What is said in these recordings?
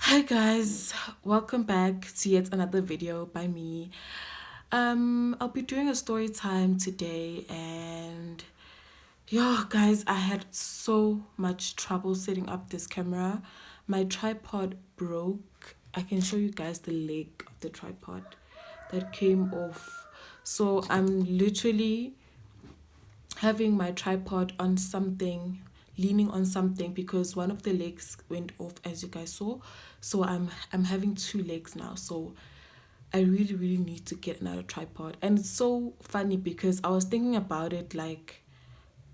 Hi guys, welcome back to yet another video by me. I'll be doing a story time today, and yeah guys, I had so much trouble setting up this camera. My tripod broke. I can show you guys the leg of the tripod that came off. So I'm literally having my tripod on something, leaning on something, because one of the legs went off, as you guys saw. So I'm having two legs now. So I really need to get another tripod. And it's so funny because I was thinking about it like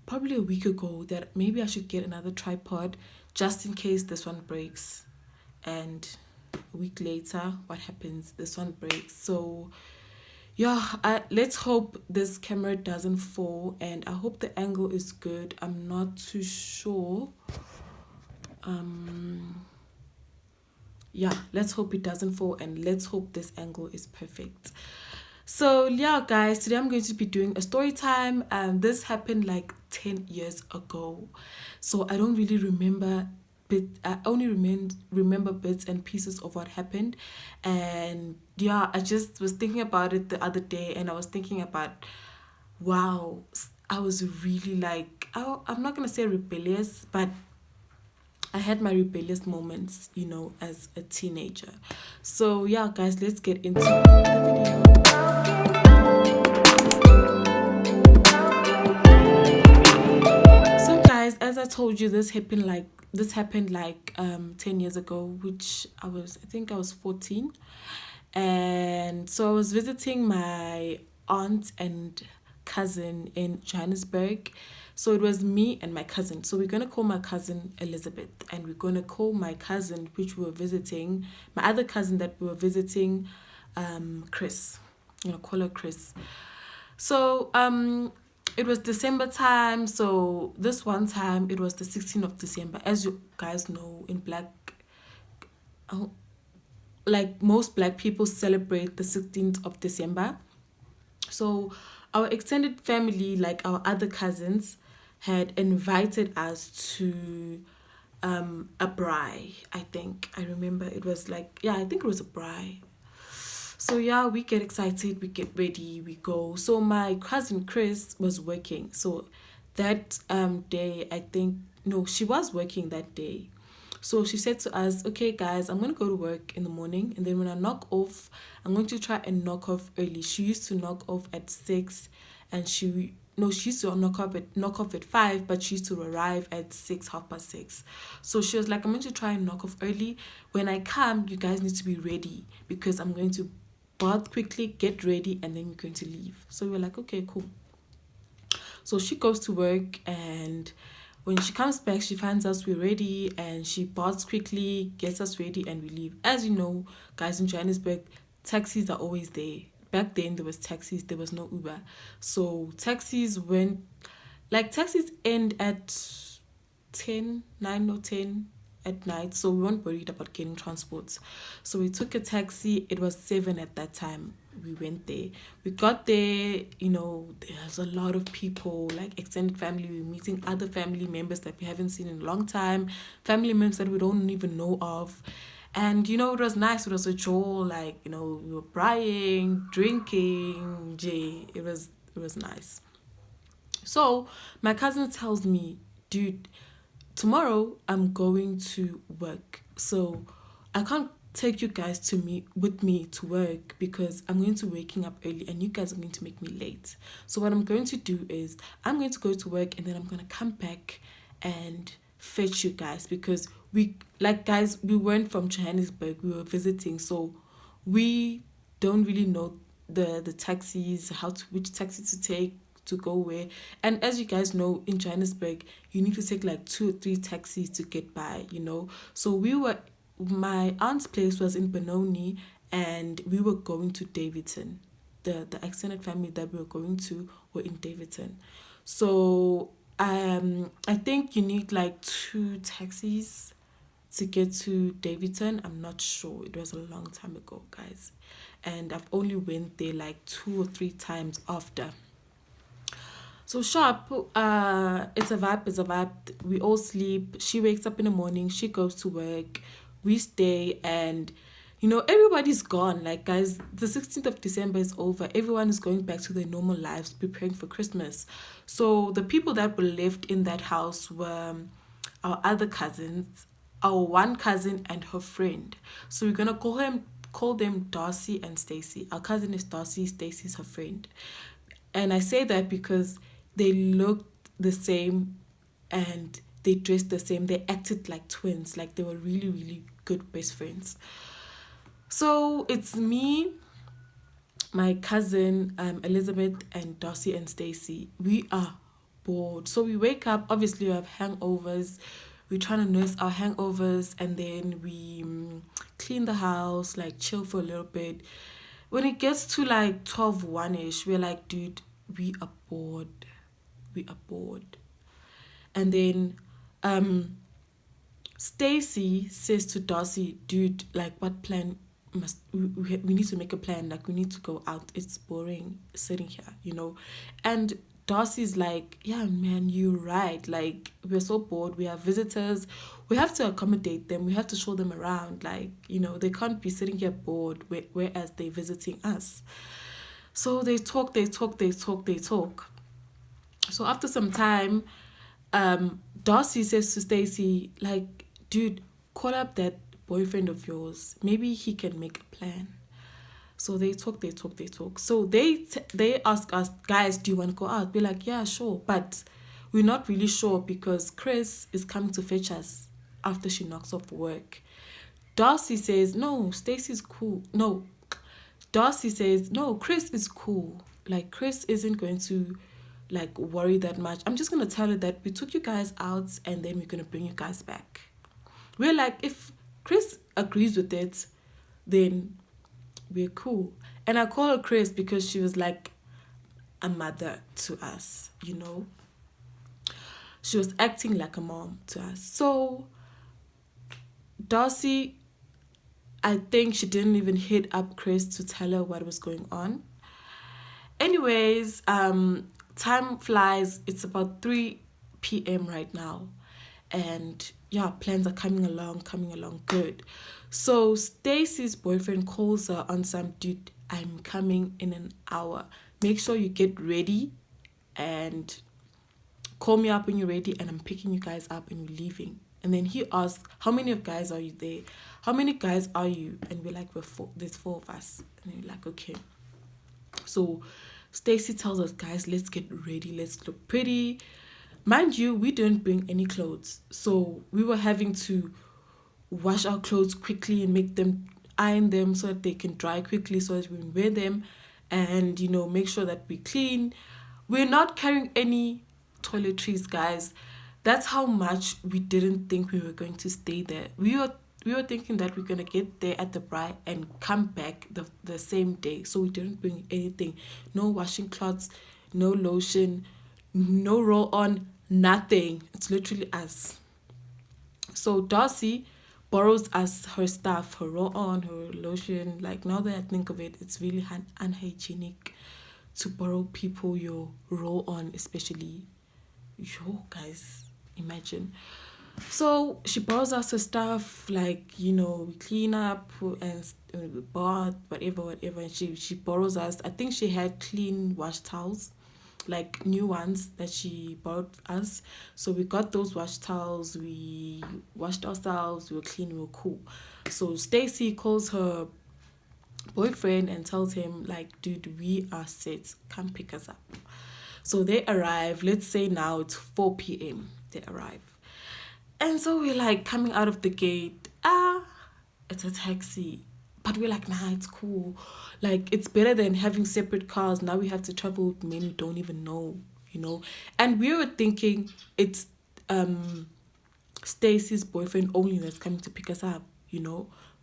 probably a week ago that maybe I should get another tripod just in case this one breaks. And a week later, what happens? This one breaks. So yeah, let's hope this camera doesn't fall, and I hope the angle is good. I'm not too sure. Yeah, let's hope it doesn't fall, and let's hope this angle is perfect. So yeah guys, today I'm going to be doing a story time. This happened like 10 years ago, so I don't really remember, but I only remember bits and pieces of what happened. And yeah, I just was thinking about it the other day, and I was thinking about, wow, I was really like, I'm not gonna say rebellious, but I had my rebellious moments, as a teenager. So yeah guys, let's get into the video. So guys, as I told you, this happened like 10 years ago, which I think I was 14. And so I was visiting my aunt and cousin in Johannesburg. So it was me and my cousin. So we're going to call my cousin Elizabeth, and we're going to call my cousin, which we were visiting, my other cousin that we were visiting, Chris. Call her Chris. So it was December time. So this one time it was the 16th of December. As you guys know, in black, oh, like most black people celebrate the 16th of December. So our extended family, like our other cousins, had invited us to a braai. I remember it was like, yeah, I think it was a braai. So yeah, we get excited, we get ready, we go. So my cousin Chris was working. So that day, I think, no, she was working that day. So she said to us, okay guys, I'm gonna go to work in the morning, and then when I knock off, I'm going to try and knock off early. She used to knock off at 6, and she used to knock off at 5, but she used to arrive at 6, 6:30. So she was like, I'm going to try and knock off early. When I come, you guys need to be ready, because I'm going to bath quickly, get ready, and then we're going to leave. So we were like, okay, cool. So she goes to work, and when she comes back, she finds us we're ready, and she baths quickly, gets us ready, and we leave. As you know, guys, in Johannesburg, taxis are always there. Back then, there was taxis, there was no Uber. So taxis end at 10, 9 or 10 at night, so we weren't worried about getting transport. So we took a taxi. It was 7 at that time. We went there. We got there, there's a lot of people, like extended family. We're meeting other family members that we haven't seen in a long time, family members that we don't even know of. And it was nice. It was a joy, like, we were crying, drinking, it was nice. So my cousin tells me, dude, tomorrow I'm going to work. So I can't take you guys with me to work, because I'm going to waking up early and you guys are going to make me late. So what I'm going to do is I'm going to go to work, and then I'm going to come back and fetch you guys, because we weren't from Johannesburg, we were visiting, so we don't really know the taxis, which taxi to take to go where. And as you guys know, in Johannesburg, you need to take like 2 or 3 taxis to get by, So my aunt's place was in Benoni, and we were going to Davidson. The extended family that we were going to were in Davidson. So I think you need like 2 taxis to get to Davidson. I'm not sure. It was a long time ago, guys. And I've only went there like 2 or 3 times after. So sharp, it's a vibe, We all sleep. She wakes up in the morning, she goes to work. We stay, and everybody's gone. Like, guys, the 16th of December is over. Everyone is going back to their normal lives, preparing for Christmas. So the people that were left in that house were our other cousins, our one cousin and her friend. So we're gonna call them Darcy and Stacy. Our cousin is Darcy, Stacy's her friend. And I say that because they looked the same and they dressed the same. They acted like twins, like they were really, really good best friends. So it's me, my cousin Elizabeth, and Darcy and Stacy. We are bored. So we wake up, obviously we have hangovers. We're trying to nurse our hangovers, and then we clean the house, like chill for a little bit. When it gets to like 12, 1ish, we're like, dude, we are bored. We are bored. And then Stacy says to Darcy, dude, like, what plan must we need to make a plan, like we need to go out, it's boring sitting here. And Darcy's like, yeah man, you're right, like we're so bored, we have visitors, we have to accommodate them, we have to show them around, like they can't be sitting here bored whereas they're visiting us. So they talk, they talk, they talk, they talk. So after some time, Darcy says to Stacy, like, dude, call up that boyfriend of yours. Maybe he can make a plan. So they talk, they talk, they talk. So they ask us, guys, do you want to go out? We're like, yeah, sure. But we're not really sure because Chris is coming to fetch us after she knocks off work. Darcy says, no, Stacy's cool. No, Darcy says, no, Chris is cool. Like, Chris isn't going to like worry that much. I'm just gonna tell her that we took you guys out and then we're gonna bring you guys back. We're like, if Chris agrees with it, then we're cool. And I call her Chris because she was like a mother to us. She was acting like a mom to us. So Darcy, I think she didn't even hit up Chris to tell her what was going on. Anyways, time flies. It's about 3 p.m. right now. And yeah, plans are coming along good. So Stacy's boyfriend calls her on some, dude, I'm coming in an hour. Make sure you get ready and call me up when you're ready, and I'm picking you guys up and we're leaving. And then he asks, how many of guys are you there? How many guys are you? And we're like, we're 4. There's 4 of us. And we're like, okay. So Stacy tells us, guys, let's get ready. Let's look pretty. Mind you, we didn't bring any clothes. So we were having to wash our clothes quickly and iron them so that they can dry quickly so that we can wear them, and, make sure that we clean. We're not carrying any toiletries, guys. That's how much we didn't think we were going to stay there. We were thinking that we're going to get there at the bride and come back the same day. So we didn't bring anything. No washing cloths, no lotion, no roll-on, nothing. It's literally us. So Darcy borrows us her stuff, her roll-on, her lotion. Like, now that I think of it, it's really unhygienic to borrow people your roll-on, especially. Yo, guys, imagine. So she borrows us her stuff, like, we clean up and bath, whatever. And she borrows us, I think she had clean wash towels, like new ones that she bought us. So we got those wash towels, we washed ourselves, we were clean, we were cool. So Stacy calls her boyfriend and tells him, like, dude, we are set, come pick us up. So they arrive, let's say now it's 4 p.m. they arrive. And so we're like coming out of the gate, it's a taxi. But we're like, nah, it's cool. Like, it's better than having separate cars. Now we have to travel with men we don't even know, And we were thinking it's Stacy's boyfriend only that's coming to pick us up,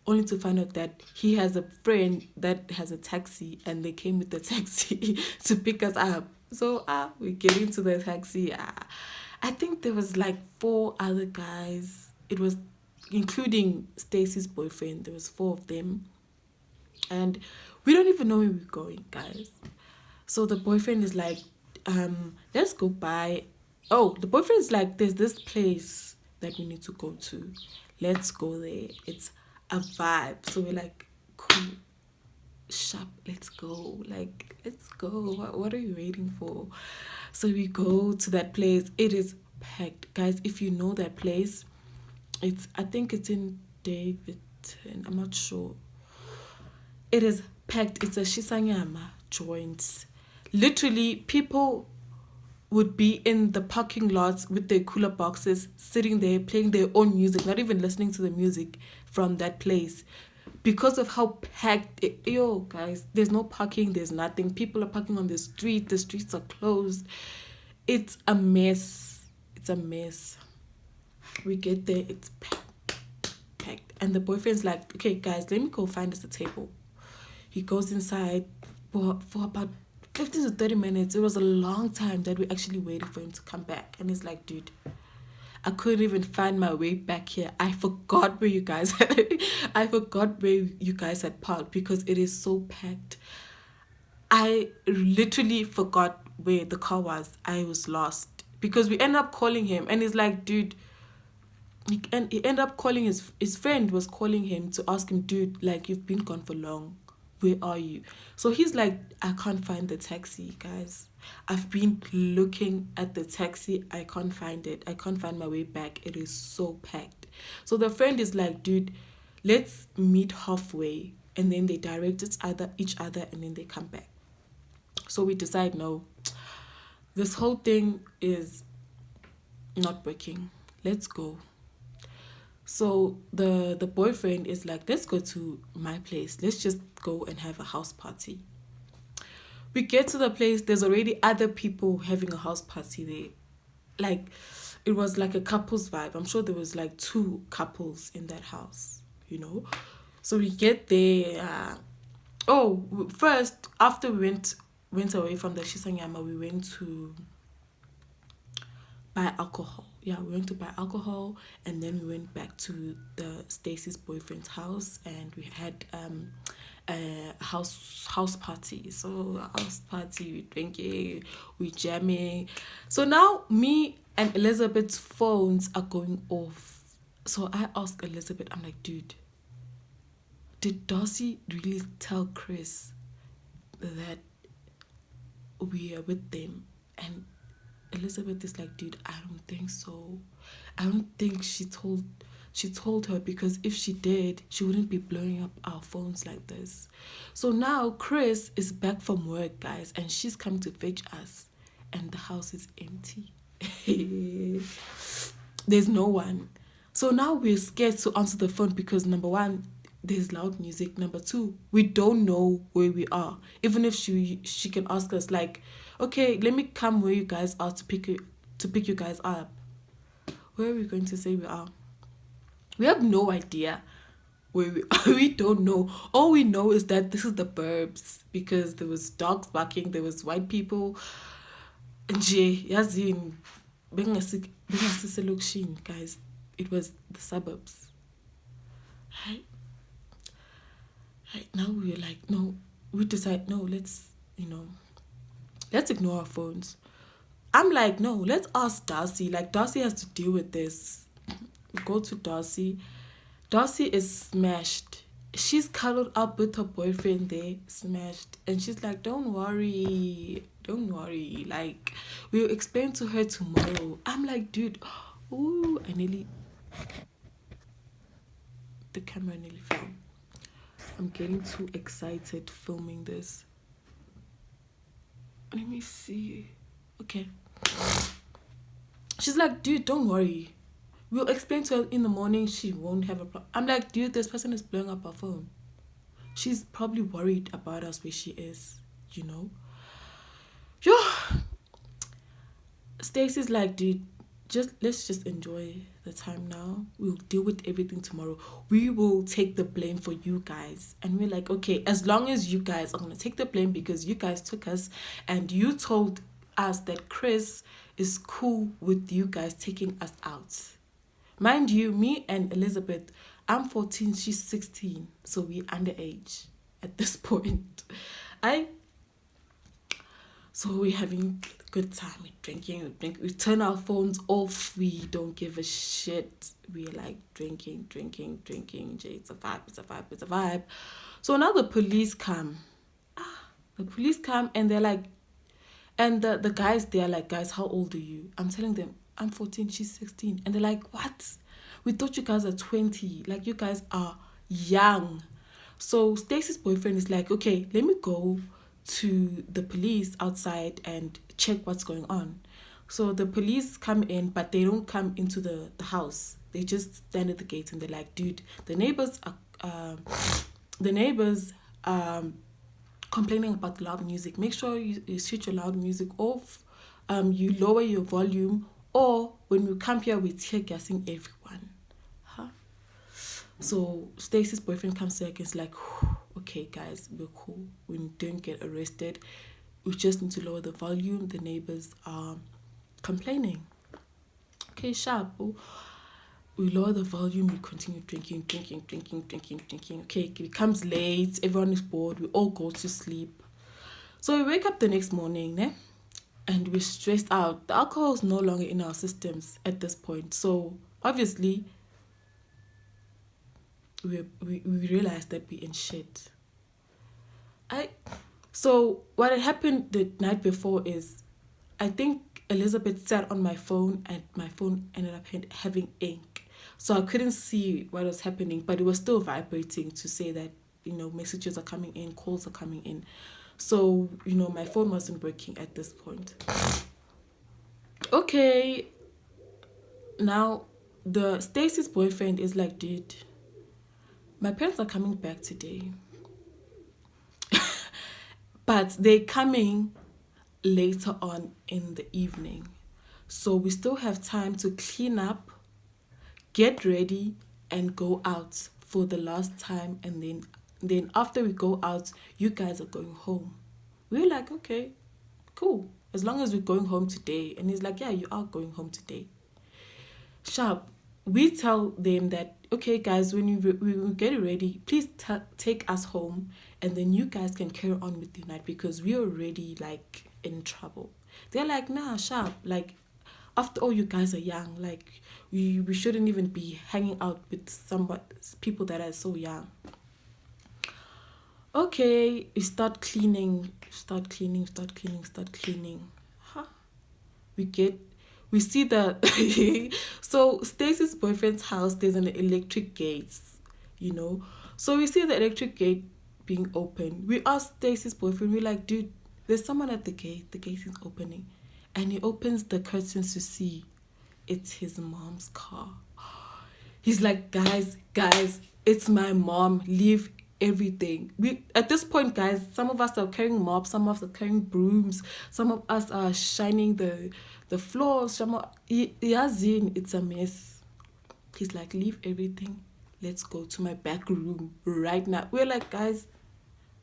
only to find out that he has a friend that has a taxi and they came with the taxi to pick us up. So we get into the taxi. I think there was like 4 other guys. It was including Stacy's boyfriend. There was 4 of them. And we don't even know where we're going, guys. So the boyfriend is like, let's go by. Oh, the boyfriend is like, there's this place that we need to go to. Let's go there. It's a vibe. So we're like, cool, sharp, let's go. Like, let's go. What are you waiting for? So we go to that place. It is packed. Guys, if you know that place, I think it's in Davidton. I'm not sure. It is packed. It's a Shisanyama joint. Literally, people would be in the parking lots with their cooler boxes, sitting there playing their own music, not even listening to the music from that place. Because of how packed yo guys, there's no parking, there's nothing. People are parking on the streets are closed. It's a mess. It's a mess. We get there, it's packed. And the boyfriend's like, okay guys, let me go find us a table. He goes inside for about 15 to 30 minutes. It was a long time that we actually waited for him to come back. And he's like, dude, I couldn't even find my way back here. I forgot where you guys I forgot where you guys had parked because it is so packed. I literally forgot where the car was. I was lost. Because we ended up calling him and he's like, dude, he ended up calling his friend was calling him to ask him, dude, like you've been gone for long. Where are you? So he's like, I can't find the taxi, guys. I've been looking at the taxi. I can't find it. I can't find my way back. It is so packed. So the friend is like, dude, let's meet halfway. And then they direct each other and then they come back. So we decide, no, this whole thing is not working. Let's go. So the boyfriend is like, let's go to my place. Let's just go and have a house party. We get to the place, there's already other people having a house party there. Like, it was like a couple's vibe. I'm sure there was like 2 couples in that house, you know. So we get there. First, after we went away from the Shisanyama, we went to buy alcohol. Yeah, we went to buy alcohol and then we went back to the Stacy's boyfriend's house and we had a house party. So a house party, we drinking, we jamming. So now me and Elizabeth's phones are going off. So I asked Elizabeth, I'm like, dude, did Darcy really tell Chris that we are with them? And Elizabeth is like, dude, I don't think so. I don't think she told her because if she did, she wouldn't be blowing up our phones like this. So now Chris is back from work, guys, and she's come to fetch us and the house is empty. There's no one. So now we're scared to answer the phone because number 1, there's loud music. Number 2, we don't know where we are. Even if she can ask us like, okay, let me come where you guys are to pick you guys up. Where are we going to say we are? We have no idea where we are. We don't know. All we know is that this is the burbs because there was dogs barking, there was white people. Nje, yazin, guys, it was the suburbs. Right? Now we're like, no, we decide, no, let's ignore our phones. I'm like, no, let's ask Darcy. Like, Darcy has to deal with this. We go to Darcy. Darcy is smashed. She's cuddled up with her boyfriend there, smashed. And she's like, don't worry. Like, we'll explain to her tomorrow. I'm like, dude, ooh, the camera nearly fell. I'm getting too excited filming this. Let me see. Okay. She's like, dude, don't worry. We'll explain to her in the morning. She won't have a problem. I'm like, dude, this person is blowing up her phone. She's probably worried about us where she is, you know? Yo. Stacey's like, dude, let's just enjoy the time now. We'll deal with everything tomorrow. We will take the blame for you guys. And we're like, okay, as long as you guys are going to take the blame because you guys took us and you told us that Chris is cool with you guys taking us out. Mind you, me and Elizabeth, I'm 14, she's 16, so we're underage at this point. So we're having a good time. We're drinking, we drink. We turn our phones off. We don't give a shit. We're like drinking, drinking, drinking. Jay, it's a vibe, it's a vibe, it's a vibe. So now the police come. The police come and they're like, and the guys, they're like, guys, how old are you? I'm telling them, I'm 14, she's 16. And they're like, what? We thought you guys are 20. Like, you guys are young. So Stacy's boyfriend is like, okay, let me go to the police outside and check what's going on. So the police come in, but they don't come into the house. They just stand at the gate and they're like, dude, the neighbors complaining about loud music. Make sure you switch your loud music off. You lower your volume, or when we come here, we tear gassing everyone. Huh? So Stacy's boyfriend comes back and is like, okay, guys, we're cool. We don't get arrested. We just need to lower the volume. The neighbors are complaining. Okay, sharp. Oh, we lower the volume, we continue drinking, drinking, drinking, drinking, drinking. Okay, it becomes late, everyone is bored, we all go to sleep. So we wake up the next morning, ne? And we're stressed out. The alcohol is no longer in our systems at this point. So obviously, we realized that we're in shit. So what had happened the night before is, I think Elizabeth sat on my phone and my phone ended up having ink. So I couldn't see what was happening, but it was still vibrating to say that, messages are coming in, calls are coming in. So, my phone wasn't working at this point. Okay, now the Stacy's boyfriend is like, dude, my parents are coming back today. But they're coming later on in the evening. So we still have time to clean up, get ready, and go out for the last time. And then after we go out, you guys are going home. We're like, okay, cool. As long as we're going home today. And he's like, yeah, you are going home today. Sharp. We tell them that, okay, guys, when we get ready, please take us home. And then you guys can carry on with the night because we're already, like, in trouble. They're like, nah, sharp. Like, after all, you guys are young. Like, we shouldn't even be hanging out with people that are so young. Okay, we start cleaning. Huh? We see the so Stacy's boyfriend's house, there's an electric gate, So we see the electric gate being open. We ask Stacy's boyfriend, we're like, dude, there's someone at the gate is opening. And he opens the curtains to see it's his mom's car. He's like, guys, it's my mom. Leave everything. We at this point, guys, some of us are carrying mops, some of us are carrying brooms, some of us are shining the floors. Yazin, it's a mess. He's like, leave everything. Let's go to my back room right now. We're like, guys,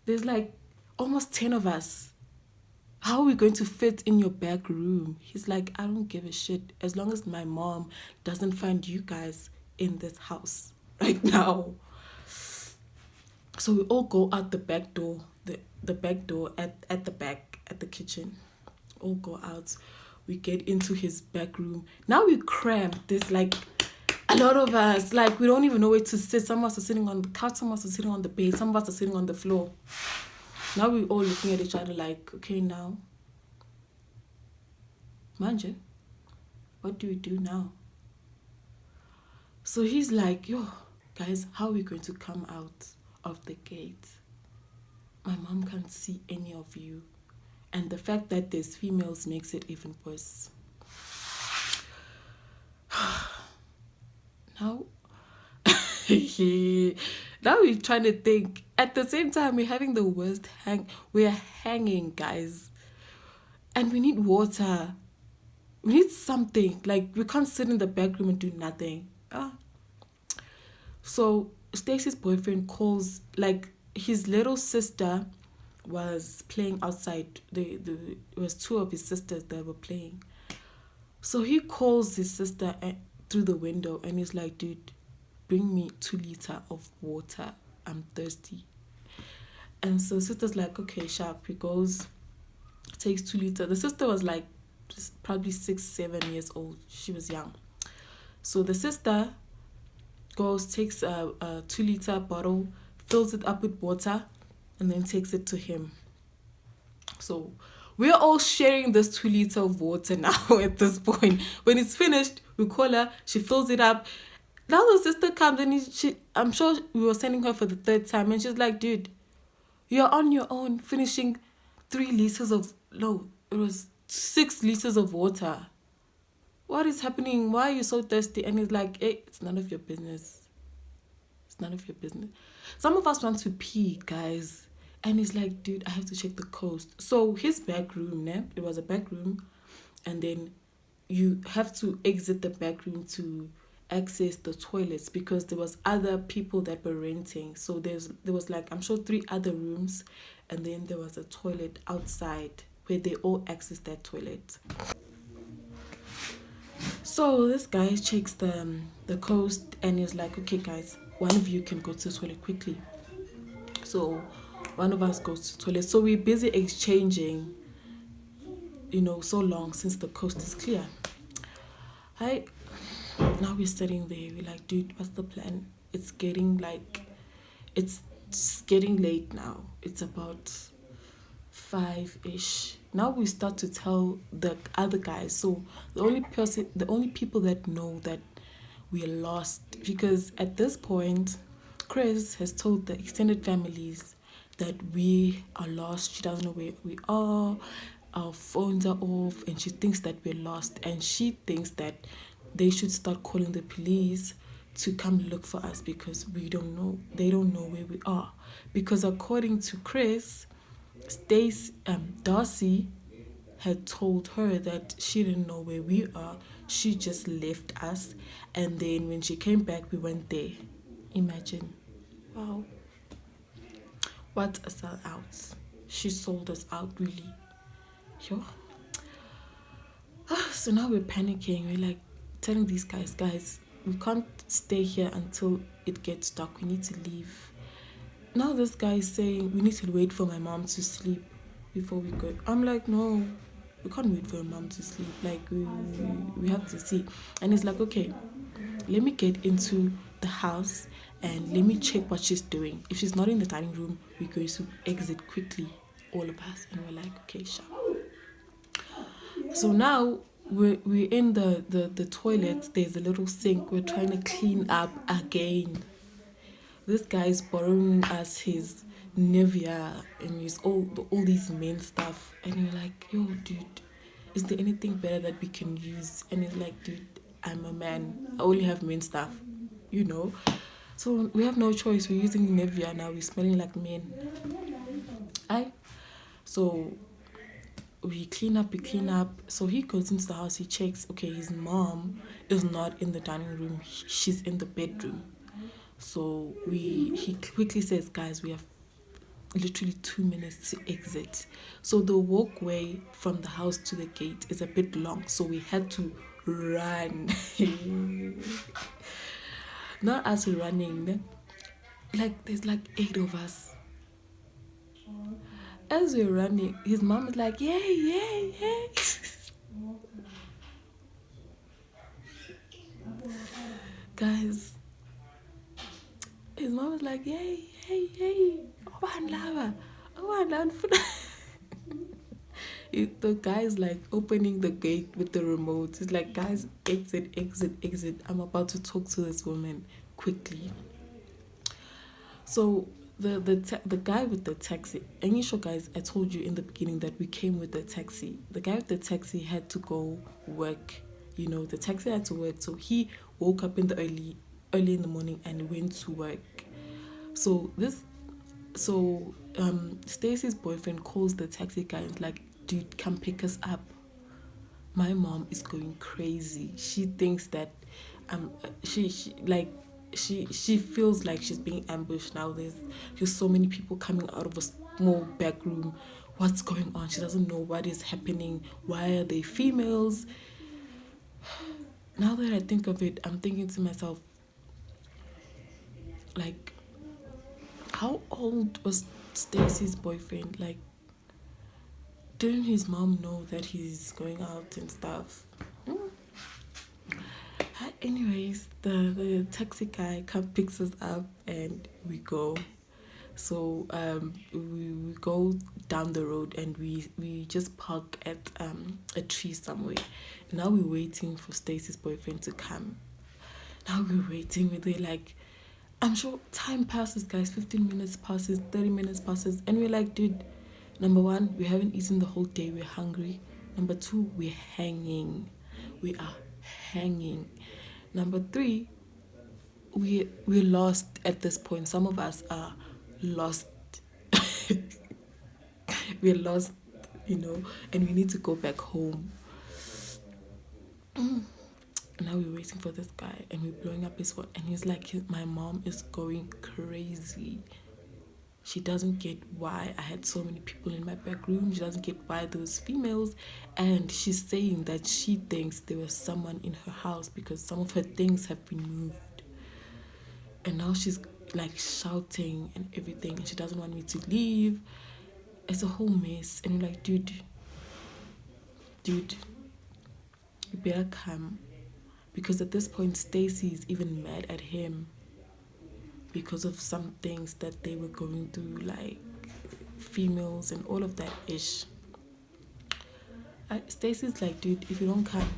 there's like almost 10 of us. How are we going to fit in your back room? He's like, I don't give a shit as long as my mom doesn't find you guys in this house right now. So we all go out the back door, the back door at the back, at the kitchen. All go out. We get into his back room. Now we cramped. There's like a lot of us. Like, we don't even know where to sit. Some of us are sitting on the couch, some of us are sitting on the bed, some of us are sitting on the floor. Now we're all looking at each other like, okay, now, Manje, what do we do now? So he's like, yo, guys, how are we going to come out of the gate? My mom can't see any of you. And the fact that there's females makes it even worse. Now, now we're trying to think. At the same time, we're having the worst we're hanging, guys. And we need water. We need something. Like, we can't sit in the back room and do nothing. So Stacy's boyfriend calls, like, his little sister was playing outside. It was two of his sisters that were playing. So he calls his sister through the window and he's like, dude, bring me 2 liters of water. I'm thirsty. And so sister's like, okay, sharp. He goes, takes 2 liters. The sister was like probably 6, 7 years old. She was young. So the sister goes, takes a 2 liter bottle, fills it up with water, and then takes it to him. So we're all sharing this 2 liter of water now at this point. When it's finished, we call her, she fills it up. Now the sister comes and I'm sure we were sending her for the third time, and she's like, dude, you're on your own finishing 3 liters of, no, it was 6 liters of water. What is happening? Why are you so thirsty? And he's like, hey, it's none of your business. It's none of your business. Some of us want to pee, guys. And he's like, dude, I have to check the coast. So his back room, né? It was a back room. And then you have to exit the back room to access the toilets because there was other people that were renting. So there was like, I'm sure 3 other rooms. And then there was a toilet outside where they all access that toilet. So this guy checks the coast and is like, okay guys, one of you can go to the toilet quickly. So one of us goes to the toilet. So we're busy exchanging, so long since the coast is clear. Now we're sitting there, we're like, dude, what's the plan? It's getting late now. It's about 5-ish. Now we start to tell the other guys. So the only people that know that we're lost, because at this point, Chris has told the extended families that we are lost. She doesn't know where we are. Our phones are off, and she thinks that we're lost. And she thinks that they should start calling the police to come look for us because we don't know. They don't know where we are. Because according to Chris, Darcy had told her that she didn't know where we are. She just left us, and then when she came back, we went there. Imagine. Wow. What a sellout. She sold us out, really. Yo. So now we're panicking. We're like telling these guys, we can't stay here until it gets dark. We need to leave. Now this guy is saying we need to wait for my mom to sleep before we go. I'm like, no, we can't wait for your mom to sleep. Like, we have to see. And he's like, okay, let me get into the house and let me check what she's doing. If she's not in the dining room, we're going to exit quickly, all of us. And we're like, okay, sure. So now we're in the toilet. There's a little sink. We're trying to clean up again. This guy's borrowing us his Nivea and his all these men stuff. And you're like, yo, dude, is there anything better that we can use? And he's like, dude, I'm a man. I only have men stuff, you know. So we have no choice. We're using Nivea now. We're smelling like men. So we clean up. So he goes into the house. He checks. Okay, his mom is not in the dining room. She's in the bedroom. So he quickly says, guys, we have literally 2 minutes to exit. So the walkway from the house to the gate is a bit long, so we had to run. Not us running, like there's like 8 of us. As we're running, his mom is like, yay, yay, yay. Guys, his mom is like, yay, yay, yay. The guy's like opening the gate with the remote. He's like, guys, exit, exit, exit. I'm about to talk to this woman quickly. So the guy with the taxi, and you sure guys, I told you in the beginning that we came with the taxi. The guy with the taxi had to go work. The taxi had to work, so he woke up in the early in the morning and went to work. So Stacy's boyfriend calls the taxi guy and is like, dude, come pick us up. My mom is going crazy. She thinks that she feels like she's being ambushed now. There's just so many people coming out of a small back room. What's going on? She doesn't know what is happening. Why are they females? Now that I think of it, I'm thinking to myself, like, how old was Stacy's boyfriend? Like, Didn't his mom know that he's going out and stuff? Mm. Anyways, the taxi guy come picks us up and we go. So we go down the road and we just park at a tree somewhere. Now we're waiting for Stacy's boyfriend to come. Now we're waiting. We're there like, I'm sure time passes, guys. 15 minutes passes, 30 minutes passes, and we're like, dude. Number one, we haven't eaten the whole day. We're hungry. Number two, we're hanging. We are hanging. Number three, we're lost at this point. Some of us are lost. We're lost, and we need to go back home. Now we're waiting for this guy, and we're blowing up his phone, and he's like, my mom is going crazy. She doesn't get why I had so many people in my back room. She doesn't get why there was females, and she's saying that she thinks there was someone in her house because some of her things have been moved. And now she's like shouting and everything, and she doesn't want me to leave. It's a whole mess, and you're like, dude, you better come, because at this point Stacy is even mad at him because of some things that they were going through, like females and all of that ish. Stacy's like, dude, if you don't come.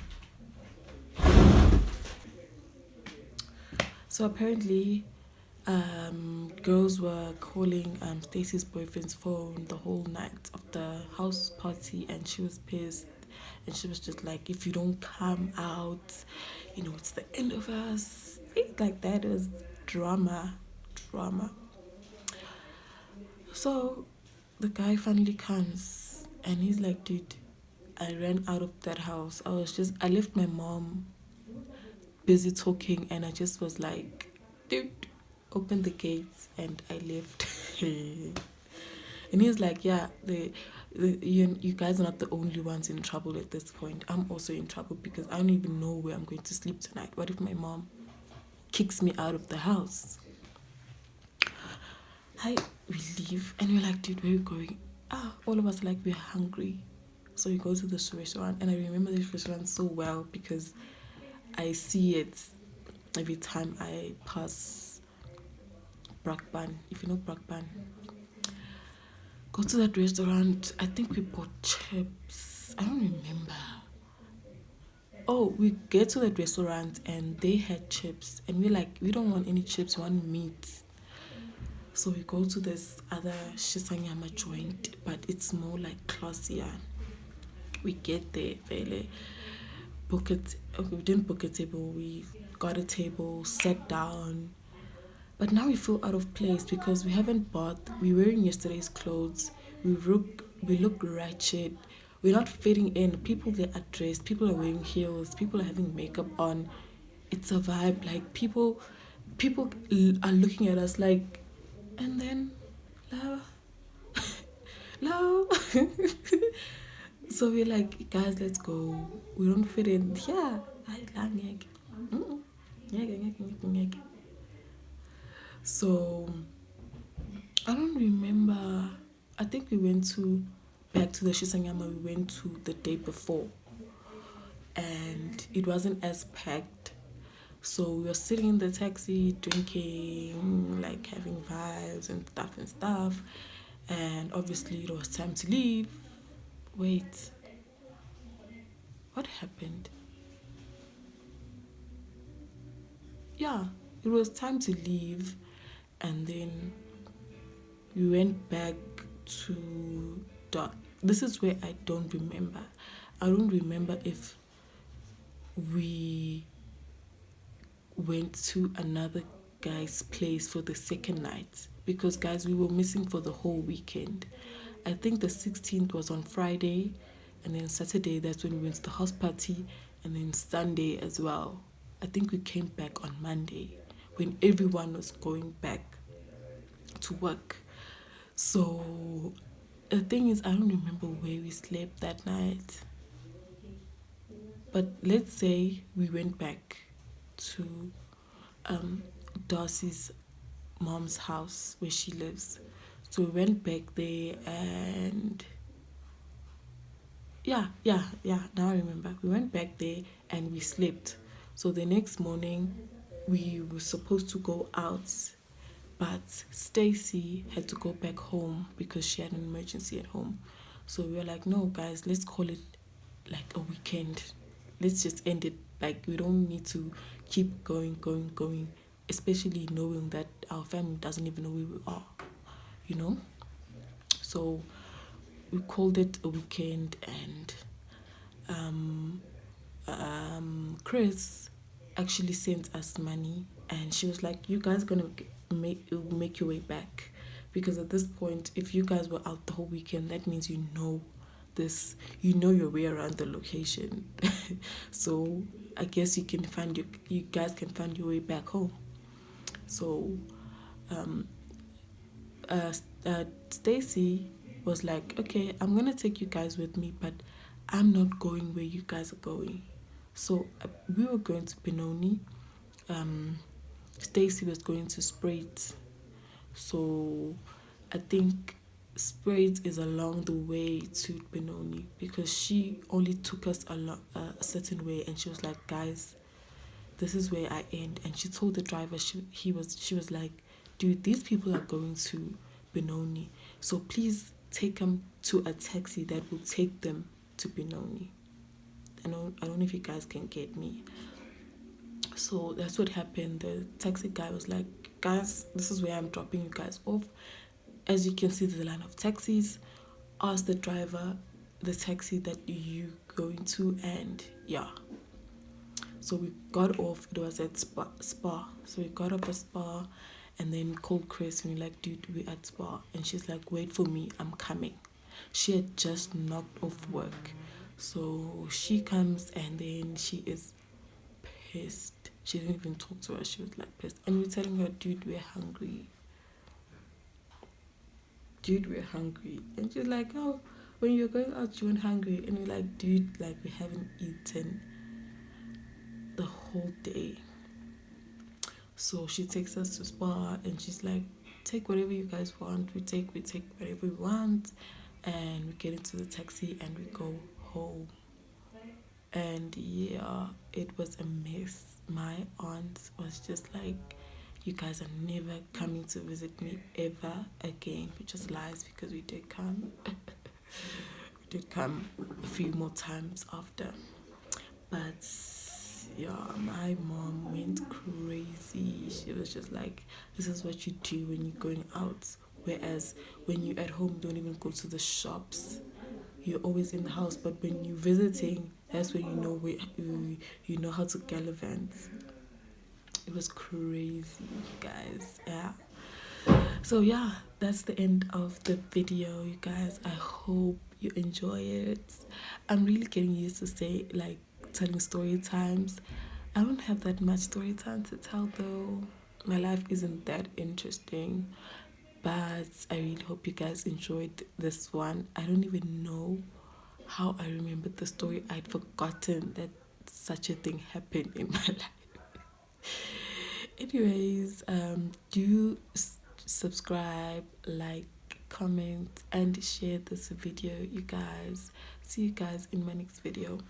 So apparently, girls were calling Stacy's boyfriend's phone the whole night of the house party, and she was pissed. And she was just like, if you don't come out, it's the end of us. Things like that. It was drama. So the guy finally comes, and he's like, dude, I ran out of that house. I left my mom busy talking, and I just was like, dude, open the gates, and I left. And he's like, yeah, you guys are not the only ones in trouble at this point. I'm also in trouble because I don't even know where I'm going to sleep tonight. What if my mom kicks me out of the house? We leave, and we're like, dude, where are we going? All of us are like, we're hungry. So we go to this restaurant, and I remember this restaurant so well because I see it every time I pass Brakpan. If you know Brakpan, go to that restaurant. I think we bought chips. I don't remember. Oh, we get to that restaurant and they had chips, and we're like, we don't want any chips, we want meat. So we go to this other Shisanyama joint, but it's more like classier. We get there, really. Book it. Okay, we didn't book a table. We got a table, sat down. But now we feel out of place because we haven't bought. We're wearing yesterday's clothes. We look ratchet. We're not fitting in. People there are dressed. People are wearing heels. People are having makeup on. It's a vibe. Like people are looking at us like, and then, love, love. So we're like, guys, let's go. We don't fit in. Yeah, I like it. So I don't remember. I think we went to back to the Shisanyama we went to the day before, and it wasn't as packed. So we were sitting in the taxi, drinking, like having vibes and stuff. And obviously it was time to leave. Wait, what happened? Yeah, it was time to leave, and then we went back to this is where I don't remember. I don't remember if we went to another guy's place for the second night, because guys, we were missing for the whole weekend. I think the 16th was on Friday, and then Saturday, that's when we went to the house party, and then Sunday as well. I think we came back on Monday when everyone was going back to work. So the thing is, I don't remember where we slept that night. But let's say we went back to Darcy's mom's house where she lives. So we went back there, and yeah. Now I remember. We went back there and we slept. So the next morning, we were supposed to go out, but Stacy had to go back home because she had an emergency at home. So we were like, no, guys, let's call it like a weekend. Let's just end it. Like, we don't need to keep going, especially knowing that our family doesn't even know where we are, you know? So we called it a weekend, and um, Chris actually sent us money, and she was like, "You guys gonna make your way back, because at this point, if you guys were out the whole weekend, that means this, you know your way around the location. So I guess you guys can find your way back home." So um, Stacy was like, "Okay, I'm gonna take you guys with me, but I'm not going where you guys are going." So we were going to Benoni. Um, Stacy was going to Spraits. So I think Spraits is along the way to Benoni, because she only took us a certain way, and she was like, "Guys, this is where I end." And she told the driver, she was like, "Dude, these people are going to Benoni, so please take them to a taxi that will take them to Benoni." I don't know if you guys can get me. So that's what happened. The taxi guy was like, "Guys, this is where I'm dropping you guys off. As you can see, there's a line of taxis. Ask the driver the taxi that you going to," and yeah. So we got off. It was at Spa. So we got up at Spa, and then called Chris, and we're like, "Dude, we're at Spa." And she's like, "Wait for me, I'm coming." She had just knocked off work. So she comes, and then she is pissed. She didn't even talk to us. She was like pissed. And we're telling her, "Dude, we're hungry. Dude, we're hungry." And she's like, "Oh, when you're going out, you weren't hungry." And we're like, "Dude, like, we haven't eaten the whole day." So she takes us to Spa, and she's like, "Take whatever you guys want." We take whatever we want, and we get into the taxi and we go home. And yeah, it was a mess. My aunt was just like, "You guys are never coming to visit me ever again," which is lies, because we did come. We did come a few more times after. But yeah, my mom went crazy. She was just like, "This is what you do when you're going out. Whereas when you're at home, you don't even go to the shops. You're always in the house. But when you're visiting, that's when you know how to gallivant." It was crazy, guys. Yeah. So yeah, that's the end of the video, you guys. I hope you enjoy it. I'm really getting used to telling story times. I don't have that much story time to tell though. My life isn't that interesting. But I really hope you guys enjoyed this one. I don't even know how I remembered the story. I'd forgotten that such a thing happened in my life. Anyways, subscribe, like, comment, and share this video, you guys. See you guys in my next video.